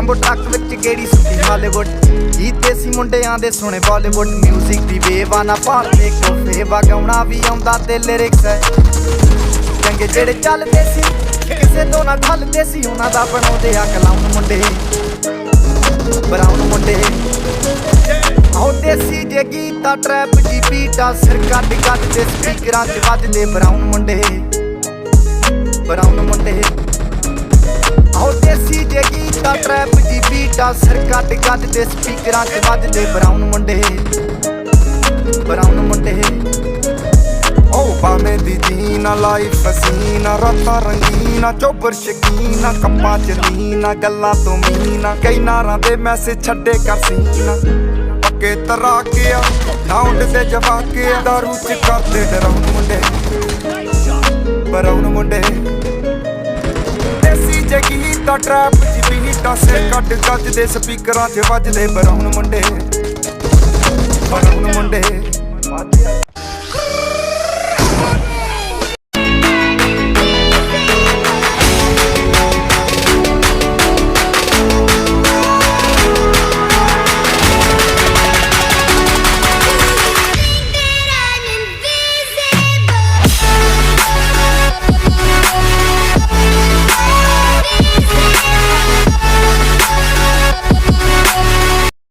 ਲੈਂਬੋ truck ਵਿੱਚ ਗੇੜੀ ਸੁੱਟੀ Hollywood ਜੀ ਦੇਸੀ ਮੁੰਡਿਆਂ ਦੇ ਸੁਣੇ ਬਾਲੀਵੁੱਡ ਮਿਊਜ਼ਿਕ ਦੀ ਵੇਵ ਆ ਨਾ ਭਾਲਦੇ ਕੋਫੇ ਵਗਾਉਣਾ ਵੀ ਆਉਂਦਾ ਤੇ ਲਿਰਿਕਸ ਹੈ ਚੰਗੇ ਜਿਹੜੇ ਚੱਲਦੇ ਸੀ ਕਿਸੇ ਤੋਂ ਨਾ ਠੱਲਦੇ ਸੀ ਉਹਨਾਂ ਦਾ ਬਣਾਉਂਦੇ ਆ ਕਲਾਉਣ ਮੁੰਡੇ ਬਰਾਉਨ ਮੁੰਡੇ ਆਹ ਦੇਸੀ ਜੇ ਗੀਤਾ ਟਰੈਪ ਜੀ ਬੀਟਾ ਸਿਰ ਕੱਢ ਕੱਢ ਦੇ ਸਪੀਕਰਾਂ 'ਚ ਵੱਜਦੇ ਬਰਾਉਨ ਮੁੰਡੇ ਆਹ ਦੇਸੀ ਜੇ ਗੀਤਾ ਟਰੈਪ ਜੀ ਬੀਟਾ ਸਿਰ ਕੱਢ ਕੱਢ ਦੇ ਸਪੀਕਰਾਂ 'ਚ ਵੱਜਦੇ ਬਰਾਉਨ ਮੁੰਡੇ ਉਹ ਬਾਵੇਂ ਦੀ ਜੀਨਾ ਲਾਈਫ ਹਸੀਨਾ ਰਾਤਾਂ ਰੰਗੀਨਾ ਚੋਬਰ ਸ਼ਕੀਨਾ ਕੱਪਾਂ ਚ ਲੀਨਾ ਗੱਲਾਂ ਤੋਂ ਮੀਨਾ ਕਈ ਨਾਰਾਂ ਦੇ ਮੈਸੇਜ ਛੱਡੇ ਕਰ ਸੀਨਾ ਪੱਕੇ ਤਰਾ ਕੇ ਆ ਨਾਉਂਡ ਤੇ ਜਵਾ ਕੇ ਦਾਰੂ ਚ ਕਰਦੇ ਡਰਾਉਣ ਮੁੰਡੇ ਬਰਾਉਨ ਮੁੰਡੇ ਦੇਸੀ ਜਗੀ ਤਾਂ ਟਰੈਪ ਜੀ ਬੀਟਾ ਸਿਰ ਕੱਢ ਕੱਢ ਦੇ ਸਪੀਕਰਾਂ 'ਚ ਵੱਜਦੇ ਬਰਾਉਨ ਮੁੰਡੇ